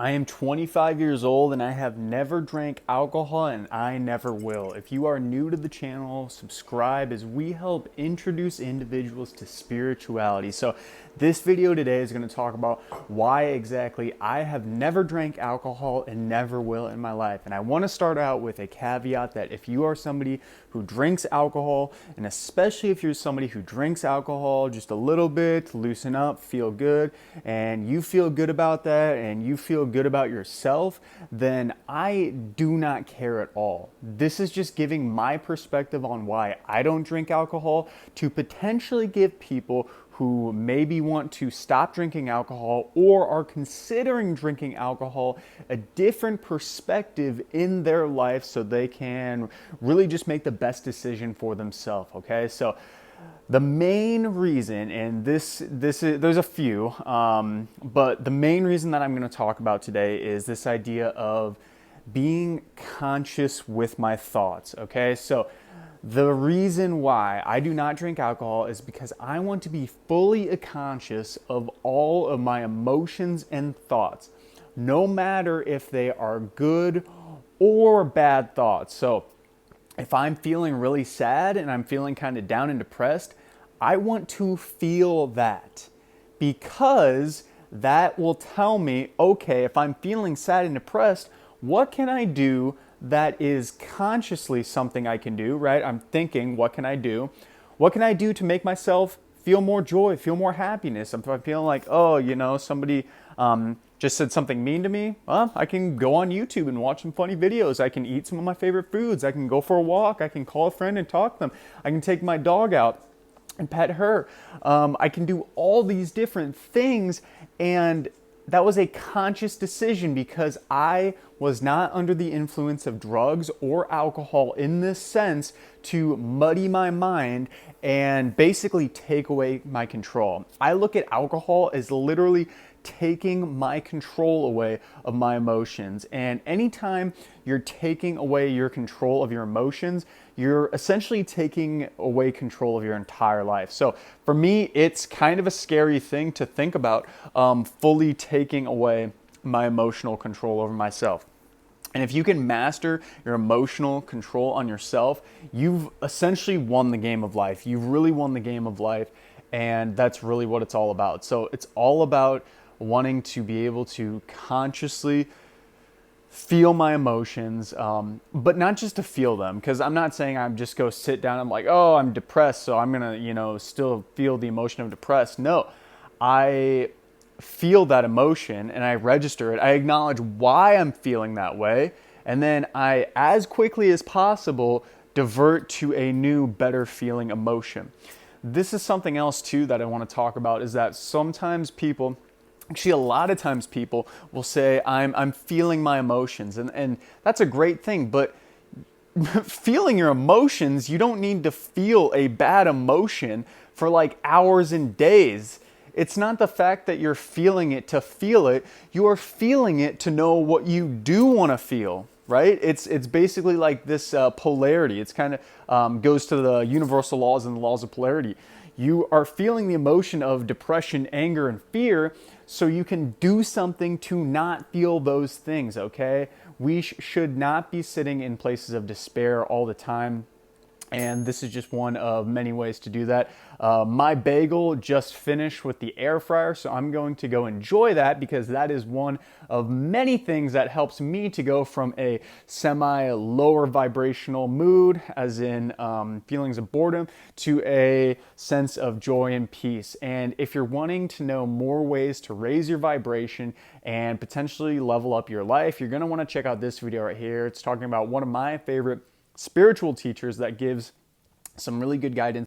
I am 25 years old and I have never drank alcohol and I never will. If you are new to the channel, subscribe as we help introduce individuals to spirituality. So this video today is going to talk about why exactly I have never drank alcohol and never will in my life. And I want to start out with a caveat that if you are somebody who drinks alcohol, and especially if you're somebody who drinks alcohol just a little bit to loosen up, feel good, and you feel good about that and you feel good about yourself, then I do not care at all. This is just giving my perspective on why I don't drink alcohol to potentially give people who maybe want to stop drinking alcohol or are considering drinking alcohol a different perspective in their life so they can really just make the best decision for themselves. Okay, so the main reason, and this is, there's a few, but the main reason that I'm going to talk about today is this idea of being conscious with my thoughts. Okay, so the reason why I do not drink alcohol is because I want to be fully conscious of all of my emotions and thoughts, no matter if they are good or bad thoughts. So if I'm feeling really sad and I'm feeling kind of down and depressed, I want to feel that because that will tell me, okay, if I'm feeling sad and depressed, what can I do that is consciously something I can do, right? I'm thinking, what can I do? What can I do to make myself feel more joy, feel more happiness? If I'm feeling like, oh, somebody just said something mean to me, well, I can go on YouTube and watch some funny videos. I can eat some of my favorite foods. I can go for a walk. I can call a friend and talk to them. I can take my dog out and pet her. I can do all these different things, and that was a conscious decision because I was not under the influence of drugs or alcohol in this sense to muddy my mind and basically take away my control. I look at alcohol as literally taking my control away of my emotions. And anytime you're taking away your control of your emotions, you're essentially taking away control of your entire life. So for me, it's kind of a scary thing to think about, fully taking away my emotional control over myself. And if you can master your emotional control on yourself, you've essentially won the game of life. You've really won the game of life. And that's really what it's all about. So it's all about wanting to be able to consciously feel my emotions, but not just to feel them, because I'm not saying I'm just go sit down, I'm like, oh, I'm depressed, so I'm gonna, still feel the emotion of depressed. No, I feel that emotion and I register it. I acknowledge why I'm feeling that way, and then I, as quickly as possible, divert to a new, better feeling emotion. This is something else too that I want to talk about, is that sometimes people, actually a lot of times people will say, I'm feeling my emotions, and that's a great thing, but feeling your emotions, you don't need to feel a bad emotion for like hours and days. It's not the fact that you're feeling it to feel it, you're feeling it to know what you do want to feel. Right? It's basically like this polarity. It's kind of goes to the universal laws and the laws of polarity. You are feeling the emotion of depression, anger, and fear, so you can do something to not feel those things, okay? We should not be sitting in places of despair all the time. And this is just one of many ways to do that. My bagel just finished with the air fryer, so I'm going to go enjoy that because that is one of many things that helps me to go from a semi-lower vibrational mood, as in feelings of boredom, to a sense of joy and peace. And if you're wanting to know more ways to raise your vibration and potentially level up your life, you're going to want to check out this video right here. It's talking about one of my favorite spiritual teachers that gives some really good guidance